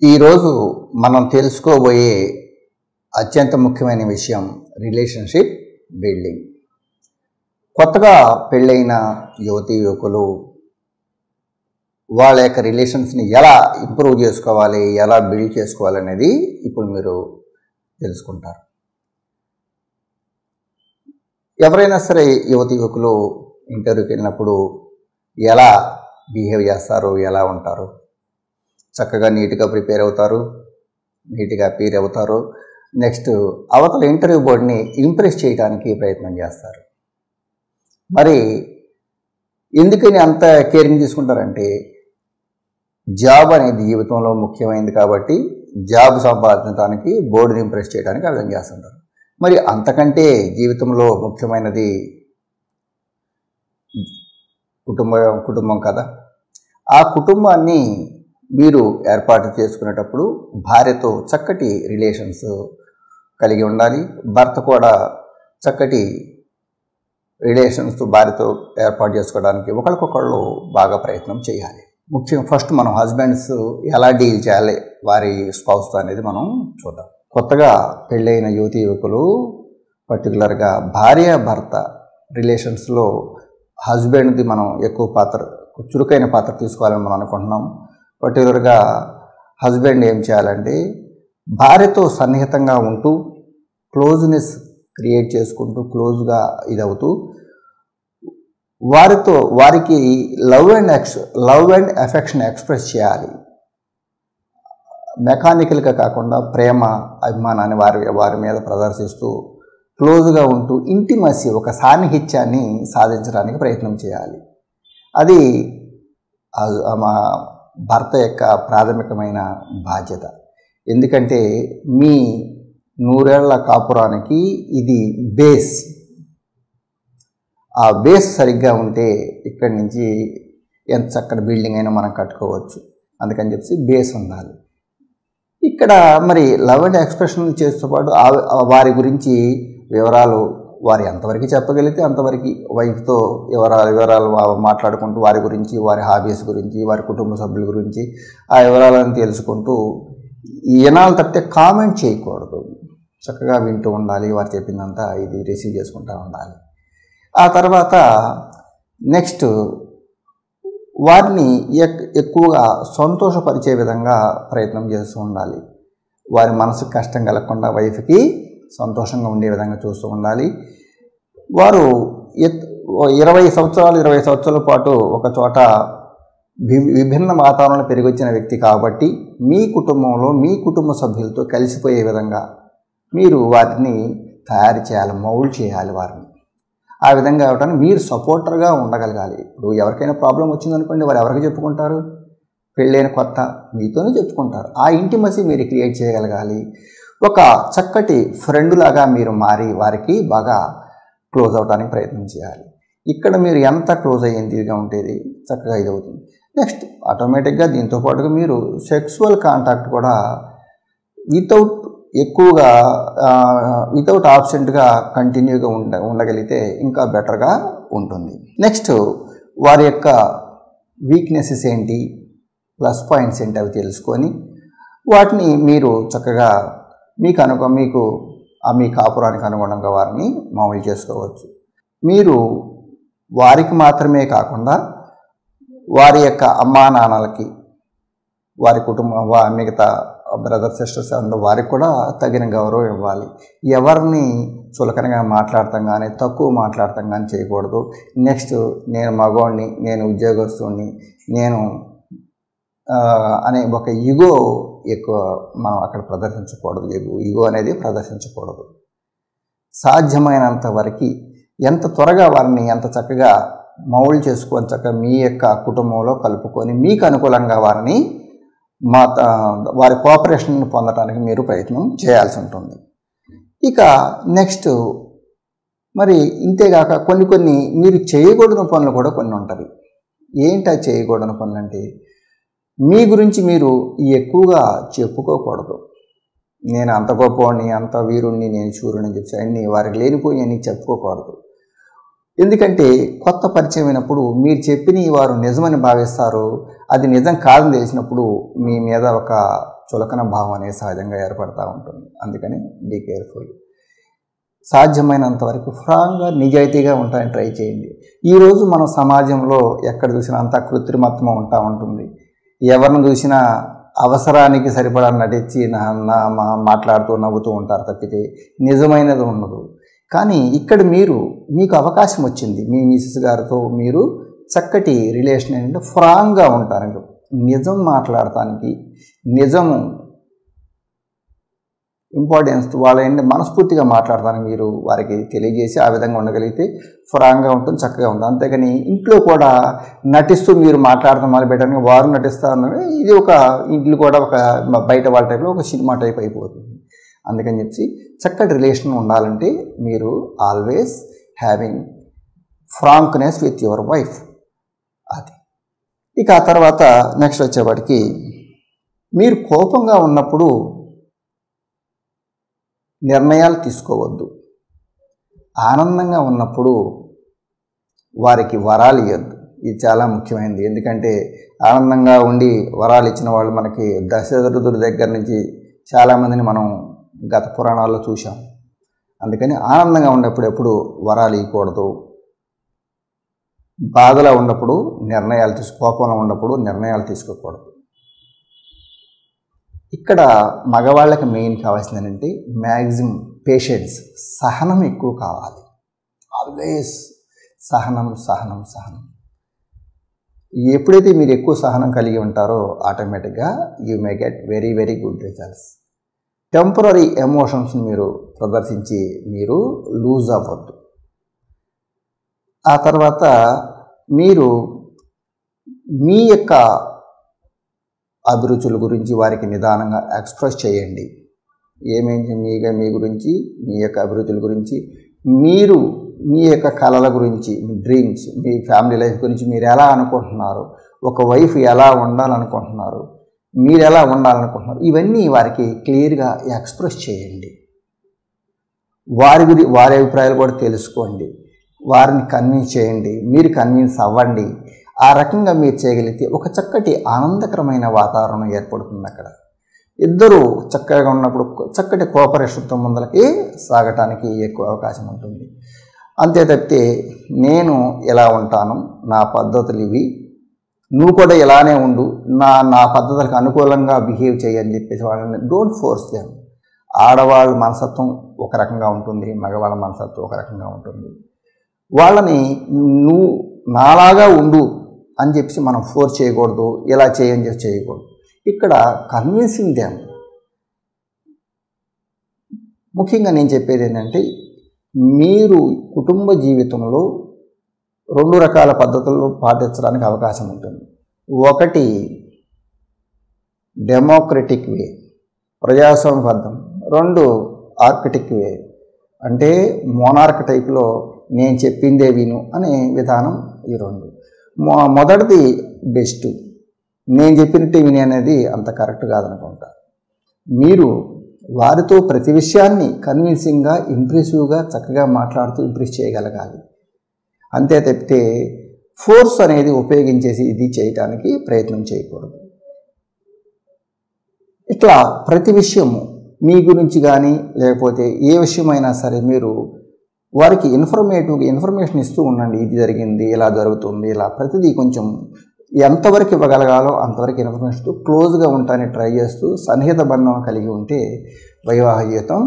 ఈరోజు మనం తెలుసుకోబోయే అత్యంత ముఖ్యమైన విషయం రిలేషన్షిప్ బిల్డింగ్. కొత్తగా పెళ్ళైన యువతీ యువకులు వాళ్ళ యొక్క రిలేషన్స్ని ఎలా ఇంప్రూవ్ చేసుకోవాలి, ఎలా బిల్డ్ చేసుకోవాలి అనేది ఇప్పుడు మీరు తెలుసుకుంటారు. ఎవరైనా సరే యువతీ యువకులు ఇంటర్వ్యూకి వెళ్ళినప్పుడు ఎలా బిహేవ్ చేస్తారు, ఎలా ఉంటారు, చక్కగా నీట్గా ప్రిపేర్ అవుతారు, నీట్గా అపీర్ అవుతారు. నెక్స్ట్ అవతల ఇంటర్వ్యూ బోర్డుని ఇంప్రెస్ చేయడానికి ప్రయత్నం చేస్తారు. మరి ఎందుకని అంత కేరింగ్ తీసుకుంటారంటే జాబ్ అనేది జీవితంలో ముఖ్యమైనది కాబట్టి జాబ్ సంపాదించడానికి బోర్డుని ఇంప్రెస్ చేయడానికి అర్థం చేస్తుంటారు. మరి అంతకంటే జీవితంలో ముఖ్యమైనది కుటుంబం కదా. ఆ కుటుంబాన్ని మీరు ఏర్పాటు చేసుకునేటప్పుడు భార్యతో చక్కటి రిలేషన్స్ కలిగి ఉండాలి. భర్త కూడా చక్కటి రిలేషన్స్ భార్యతో ఏర్పాటు చేసుకోవడానికి ఒకరికొకళ్ళు బాగా ప్రయత్నం చేయాలి. ముఖ్యంగా ఫస్ట్ మనం హస్బెండ్స్ ఎలా డీల్ చేయాలి వారి స్పౌస్తో అనేది మనం చూద్దాం. కొత్తగా పెళ్ళైన యువతీ యువకులు పర్టికులర్గా భార్య భర్త రిలేషన్స్లో హస్బెండ్ది మనం ఎక్కువ చురుకైన పాత్ర తీసుకోవాలని మనం అనుకుంటున్నాం. పర్టికులర్గా హస్బెండ్ ఏం చేయాలంటే భార్యతో సన్నిహితంగా ఉంటూ క్లోజ్నెస్ క్రియేట్ చేసుకుంటూ క్లోజ్గా ఇదవుతూ వారికి లవ్ అండ్ ఎఫెక్షన్ ఎక్స్ప్రెస్ చేయాలి. మెకానికల్గా కాకుండా ప్రేమ అభిమానాన్ని వారి మీద ప్రదర్శిస్తూ క్లోజ్గా ఉంటూ ఇంటిమసీ ఒక సాన్నిహిత్యాన్ని సాధించడానికి ప్రయత్నం చేయాలి. అది మా భర్త యొక్క ప్రాథమికమైన బాధ్యత. ఎందుకంటే మీ 100 ఏళ్ల కాపురానికి ఇది బేస్. ఆ బేస్ సరిగ్గా ఉంటే ఇక్కడి నుంచి ఎంత చక్కటి బిల్డింగ్ అయినా మనం కట్టుకోవచ్చు. అందుకని చెప్పి బేస్ ఉండాలి. ఇక్కడ మరి లవ్ అండ్ ఎక్స్ప్రెషన్ చేస్తూ పాటు వారి గురించి వివరాలు వారు ఎంతవరకు చెప్పగలిగితే అంతవరకు వైఫ్తో వివరాలు మాట్లాడుకుంటూ వారి గురించి, వారి హాబీస్ గురించి, వారి కుటుంబ సభ్యుల గురించి ఆ వివరాలను తెలుసుకుంటూ ఈనాలు తప్పితే కామెంట్ చేయకూడదు. చక్కగా వింటూ ఉండాలి. వారు చెప్పిందంతా ఇది రిసీవ్ చేసుకుంటూ ఉండాలి. ఆ తర్వాత నెక్స్ట్ వారిని ఎక్కువగా సంతోషపరిచే విధంగా ప్రయత్నం చేస్తూ ఉండాలి. వారి మనసుకు కష్టం కలగకుండా వైఫ్కి సంతోషంగా ఉండే విధంగా చూస్తూ ఉండాలి. వారు 20 సంవత్సరాల పాటు ఒక చోట విభిన్న వాతావరణంలో పెరిగొచ్చిన వ్యక్తి కాబట్టి మీ కుటుంబంలో మీ కుటుంబ సభ్యులతో కలిసిపోయే విధంగా మీరు వారిని తయారు చేయాలి, మౌల్డ్ చేయాలి వారిని. ఆ విధంగా అవటానికి మీరు సపోర్టర్గా ఉండగలగాలి. ఇప్పుడు ఎవరికైనా ప్రాబ్లం వచ్చిందనుకోండి, వారు ఎవరికి చెప్పుకుంటారు? పెళ్ళైన కొత్త మీతోనే చెప్పుకుంటారు. ఆ ఇంటిమసీ మీరు క్రియేట్ చేయగలగాలి. ఒక చక్కటి ఫ్రెండ్ లాగా మీరు మారి వారికి బాగా క్లోజ్ అవడానికి ప్రయత్నం చేయాలి. ఇక్కడ మీరు ఎంత క్లోజ్ అయ్యేదిగా ఉంటేది చక్కగా ఇది అవుతుంది. నెక్స్ట్ ఆటోమేటిక్గా దీంతో పాటుగా మీరు సెక్సువల్ కాంటాక్ట్ కూడా వితౌట్ ఆబ్సెంట్గా కంటిన్యూగా ఉండగలిగితే ఇంకా బెటర్గా ఉంటుంది. నెక్స్ట్ వారి యొక్క వీక్నెసెస్ ఏంటి, ప్లస్ పాయింట్స్ ఏంటి అవి తెలుసుకొని వాటిని మీరు చక్కగా మీ కాపురానికి అనుగుణంగా వారిని మామూలు చేసుకోవచ్చు. మీరు వారికి మాత్రమే కాకుండా వారి యొక్క అమ్మా నాన్నలకి, వారి కుటుంబం, మిగతా బ్రదర్ సిస్టర్స్ అందరూ వారికి కూడా తగిన గౌరవం ఇవ్వాలి. ఎవరిని చులకనగా మాట్లాడతాం కానీ తక్కువ మాట్లాడతాం కానీ చేయకూడదు. నెక్స్ట్ నేను మగవాడిని, నేను ఉద్యోగస్తుడిని, నేను అనే ఒక ఈగో ఎక్కువ మనం అక్కడ ప్రదర్శించకూడదు. ఈగో అనేది ప్రదర్శించకూడదు. సాధ్యమైనంత వరకు ఎంత త్వరగా వారిని ఎంత చక్కగా మౌల్డ్ చేసుకొని చక్కగా మీ యొక్క కుటుంబంలో కలుపుకొని మీకు అనుకూలంగా వారిని వారి కోఆపరేషన్ పొందడానికి మీరు ప్రయత్నం చేయాల్సి ఉంటుంది. ఇక నెక్స్ట్ మరి ఇంతేగాక కొన్ని మీరు చేయకూడని పనులు కూడా కొన్ని ఉంటుంది. ఏంటి చేయకూడని పనులు అంటే మీ గురించి మీరు ఎక్కువగా చెప్పుకోకూడదు. నేను అంత గొప్పవాడిని, అంత వీరుణ్ణి, నేను శూరుని అని చెప్పి అన్నీ వారికి లేనిపోయి చెప్పుకోకూడదు. ఎందుకంటే కొత్త పరిచయం అయినప్పుడు మీరు చెప్పినవి వారు నిజమని భావిస్తారు. అది నిజం కాదని తెలిసినప్పుడు మీ మీద ఒక చులకన భావం అనేది సహజంగా ఏర్పడుతూ ఉంటుంది. అందుకని బీ కేర్ఫుల్. సాధ్యమైనంత వరకు ఫ్రాంక్గా నిజాయితీగా ఉంటాయని ట్రై చేయండి. ఈరోజు మన సమాజంలో ఎక్కడ చూసినా అంతా కృత్రిమత్వం ఉంటుంది. ఎవరిని చూసినా అవసరానికి సరిపడా నటించి మాట్లాడుతూ నవ్వుతూ ఉంటారు తప్పితే నిజమైనది ఉండదు. కానీ ఇక్కడ మీకు అవకాశం వచ్చింది, మీ మిసెస్ గారితో మీరు చక్కటి రిలేషన్ ఏంటంటే ఫ్రాంక్గా ఉంటారు. నిజం మాట్లాడటానికి, నిజము ఇంపార్టెన్స్ వాళ్ళ మనస్ఫూర్తిగా మాట్లాడతానికి మీరు వారికి తెలియజేసి ఆ విధంగా ఉండగలిగితే ఫ్రాంక్గా ఉంటుంది, చక్కగా ఉంటుంది. అంతేగాని ఇంట్లో కూడా నటిస్తూ మీరు మాట్లాడటం మొదలుపెట్టడానికి వారు నటిస్తారు. ఇది ఒక ఇంట్లో కూడా ఒక బయట వాళ్ళ టైప్లో ఒక సినిమా టైప్ అయిపోతుంది. అందుకని చెప్పి చక్కటి రిలేషన్ ఉండాలంటే మీరు always having frankness with your wife. అది. ఇక ఆ తర్వాత నెక్స్ట్ వచ్చేవాడికి, మీరు కోపంగా ఉన్నప్పుడు నిర్ణయాలు తీసుకోవద్దు. ఆనందంగా ఉన్నప్పుడు వారికి వరాలు ఇవ్వద్దు. ఇది చాలా ముఖ్యమైనది. ఎందుకంటే ఆనందంగా ఉండి వరాలు ఇచ్చిన వాళ్ళు మనకి దశరథుడి దగ్గర నుంచి చాలామందిని మనం గత పురాణాల్లో చూసాం. అందుకని ఆనందంగా ఉన్నప్పుడు ఎప్పుడు వరాలు ఇవ్వకూడదు. బాధలో ఉన్నప్పుడు కోపంలో ఉన్నప్పుడు నిర్ణయాలు తీసుకోకూడదు. ఇక్కడ మగవాళ్ళకి మెయిన్ కావాల్సింది ఏంటంటే మ్యాక్సిమం పేషెన్స్, సహనం ఎక్కువ కావాలి. ఆల్వేస్ సహనం. ఎప్పుడైతే మీరు ఎక్కువ సహనం కలిగి ఉంటారో ఆటోమేటిక్గా you may get very very good results. Temporary ఎమోషన్స్ని మీరు ప్రదర్శించి మీరు లూజ్ అవ్వద్దు. ఆ తర్వాత మీరు మీ యొక్క అభిరుచుల గురించి వారికి నిదానంగా ఎక్స్ప్రెస్ చేయండి. ఏమేంటి మీ గురించి, మీ యొక్క అభిరుచుల గురించి, మీరు మీ యొక్క కళల గురించి, మీ డ్రీమ్స్, మీ ఫ్యామిలీ లైఫ్ గురించి మీరు ఎలా అనుకుంటున్నారు, ఒక వైఫ్ ఎలా ఉండాలనుకుంటున్నారు, మీరు ఎలా ఉండాలనుకుంటున్నారు, ఇవన్నీ వారికి క్లియర్గా ఎక్స్ప్రెస్ చేయండి. వారి అభిప్రాయాలు కూడా తెలుసుకోండి. వారిని కన్విన్స్ చేయండి, మీరు కన్విన్స్ అవ్వండి. ఆ రకంగా మీరు చేయగలిగితే ఒక చక్కటి ఆనందకరమైన వాతావరణం ఏర్పడుతుంది. అక్కడ ఇద్దరూ చక్కగా ఉన్నప్పుడు చక్కటి కోఆపరేషన్తో ముందలకి సాగటానికి ఎక్కువ అవకాశం ఉంటుంది. అంతే తప్పితే నేను ఎలా ఉంటాను, నా పద్ధతులు ఇవి, నువ్వు కూడా ఇలానే ఉండు, నా పద్ధతులకు అనుకూలంగా బిహేవ్ చేయని చెప్పేసి వాళ్ళని డోంట్ ఫోర్స్ దెమ్. ఆడవాళ్ళ మనస్తత్వం ఒక రకంగా ఉంటుంది, మగవాళ్ళ మనస్తత్వం ఒక రకంగా ఉంటుంది. వాళ్ళని నువ్వు నాలాగా ఉండు అని చెప్పి మనం ఫోర్స్ చేయకూడదు, ఇలా చేయని చెప్పి చేయకూడదు. ఇక్కడ కన్విన్సింగ్ దెమ్. ముఖ్యంగా నేను చెప్పేది ఏంటంటే మీరు కుటుంబ జీవితంలో 2 రకాల పద్ధతులు పాటించడానికి అవకాశం ఉంటుంది. ఒకటి డెమోక్రటిక్ వే, ప్రజాస్వామ్యబద్ధం. 2 ఆర్కిటిక్ వే, అంటే మోనార్క్ టైప్లో నేను చెప్పిందే విను అనే విధానం. ఈ 2 మొదటిది బెస్ట్, నేను చెప్పినట్టే విని అనేది అంత కరెక్ట్ కాదనుకుంటా. మీరు వారితో ప్రతి విషయాన్ని కన్విన్సింగ్గా, ఇంప్రెసివ్గా, చక్కగా మాట్లాడుతూ ఇంప్రెస్ చేయగలగాలి. అంతే తప్పితే ఫోర్స్ అనేది ఉపయోగించేసి ఇది చేయటానికి ప్రయత్నం చేయకూడదు. ఇట్లా ప్రతి విషయము మీ గురించి కానీ లేకపోతే ఏ విషయమైనా సరే మీరు వారికి ఇన్ఫర్మేషన్ ఇస్తూ ఉండండి. ఇది జరిగింది, ఇలా జరుగుతుంది, ఇలా ప్రతిదీ కొంచెం ఎంతవరకు ఇవ్వగలగాలో అంతవరకు ఇన్ఫర్మేషన్తో క్లోజ్గా ఉంటానికి ట్రై చేస్తూ సన్నిహిత బంధం కలిగి ఉంటే వైవాహిక జీవితం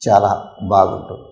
చాలా బాగుంటుంది.